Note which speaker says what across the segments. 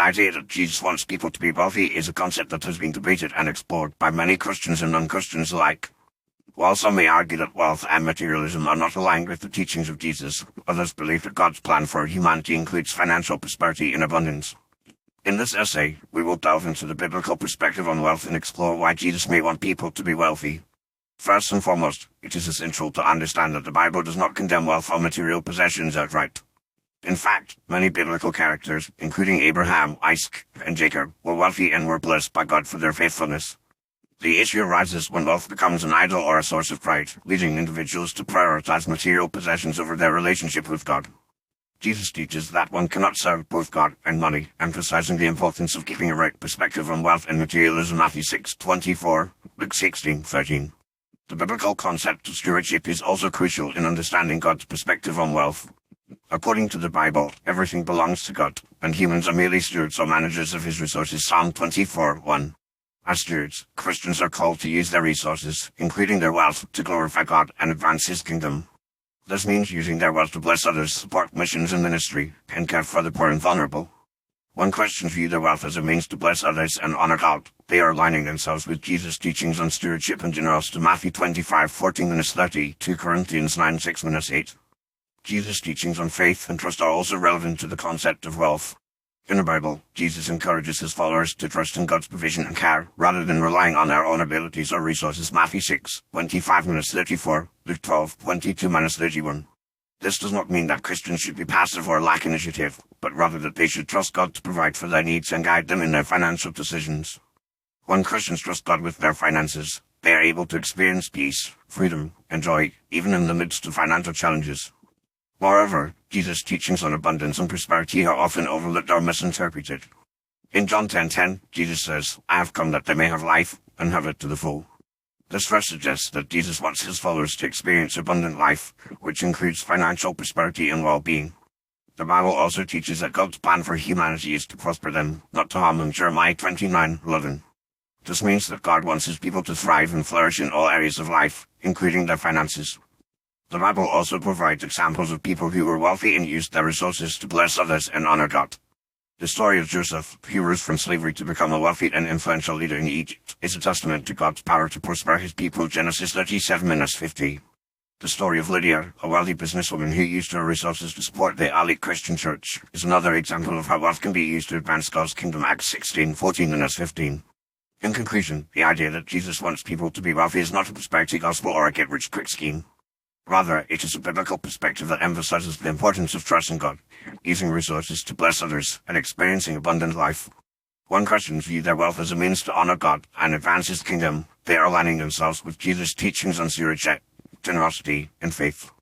Speaker 1: The idea that Jesus wants people to be wealthy is a concept that has been debated and explored by many Christians and non-Christians alike. While some may argue that wealth and materialism are not aligned with the teachings of Jesus, others believe that God's plan for humanity includes financial prosperity in abundance. In this essay, we will delve into the biblical perspective on wealth and explore why Jesus may want people to be wealthy. First and foremost, it is essential to understand that the Bible does not condemn wealth or material possessions outright. In fact, many biblical characters, including Abraham, Isaac, and Jacob, were wealthy and were blessed by God for their faithfulness. The issue arises when wealth becomes an idol or a source of pride, leading individuals to prioritize material possessions over their relationship with God. Jesus teaches that one cannot serve both God and money, emphasizing the importance of keeping a right perspective on wealth and materialism. Matthew 6:24, Luke 16:13. The biblical concept of stewardship is also crucial in understanding God's perspective on wealth. According to the Bible, everything belongs to God, and humans are merely stewards or managers of his resources. Psalm 24:1. As stewards, Christians are called to use their resources, including their wealth, to glorify God and advance his kingdom. This means using their wealth to bless others, support missions and ministry, and care for the poor and vulnerable. When Christians view their wealth as a means to bless others and honor God, they are aligning themselves with Jesus' teachings on stewardship and generosity. Matthew 25:14-30, 2 Corinthians 9:6-8. Jesus' teachings on faith and trust are also relevant to the concept of wealth. In the Bible, Jesus encourages his followers to trust in God's provision and care, rather than relying on their own abilities or resources. Matthew 6:25-34, Luke 12:22-31. This does not mean that Christians should be passive or lack initiative, but rather that they should trust God to provide for their needs and guide them in their financial decisions. When Christians trust God with their finances, they are able to experience peace, freedom, and joy, even in the midst of financial challenges. Moreover, Jesus' teachings on abundance and prosperity are often overlooked or misinterpreted. In John 10:10, Jesus says, "I have come that they may have life, and have it to the full." This verse suggests that Jesus wants his followers to experience abundant life, which includes financial prosperity and well-being. The Bible also teaches that God's plan for humanity is to prosper them, not to harm them. Jeremiah 29:11. This means that God wants his people to thrive and flourish in all areas of life, including their finances. The Bible also provides examples of people who were wealthy and used their resources to bless others and honor God. The story of Joseph, who rose from slavery to become a wealthy and influential leader in Egypt, is a testament to God's power to prosper his people. Genesis 37:50. The story of Lydia, a wealthy businesswoman who used her resources to support the early Christian church, is another example of how wealth can be used to advance God's kingdom. Acts 16:14-15. In conclusion, the idea that Jesus wants people to be wealthy is not a prosperity gospel or a get-rich-quick scheme. Rather, it is a biblical perspective that emphasizes the importance of trusting God, using resources to bless others, and experiencing abundant life. When Christians view their wealth as a means to honor God and advance his kingdom, they are aligning themselves with Jesus' teachings on stewardship, generosity, and faith.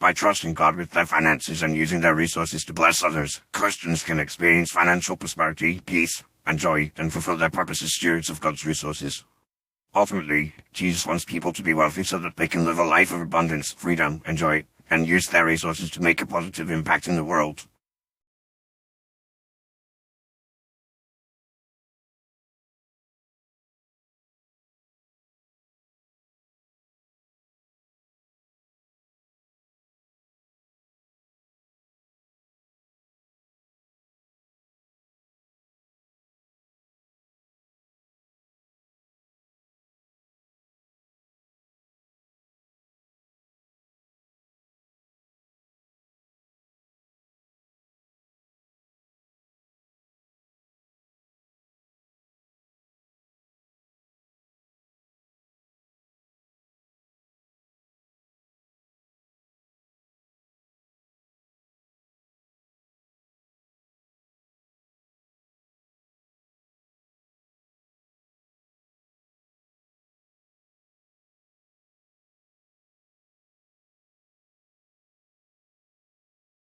Speaker 1: By trusting God with their finances and using their resources to bless others, Christians can experience financial prosperity, peace, and joy, and fulfill their purpose as stewards of God's resources. Ultimately, Jesus wants people to be wealthy so that they can live a life of abundance, freedom, and joy, and use their resources to make a positive impact in the world.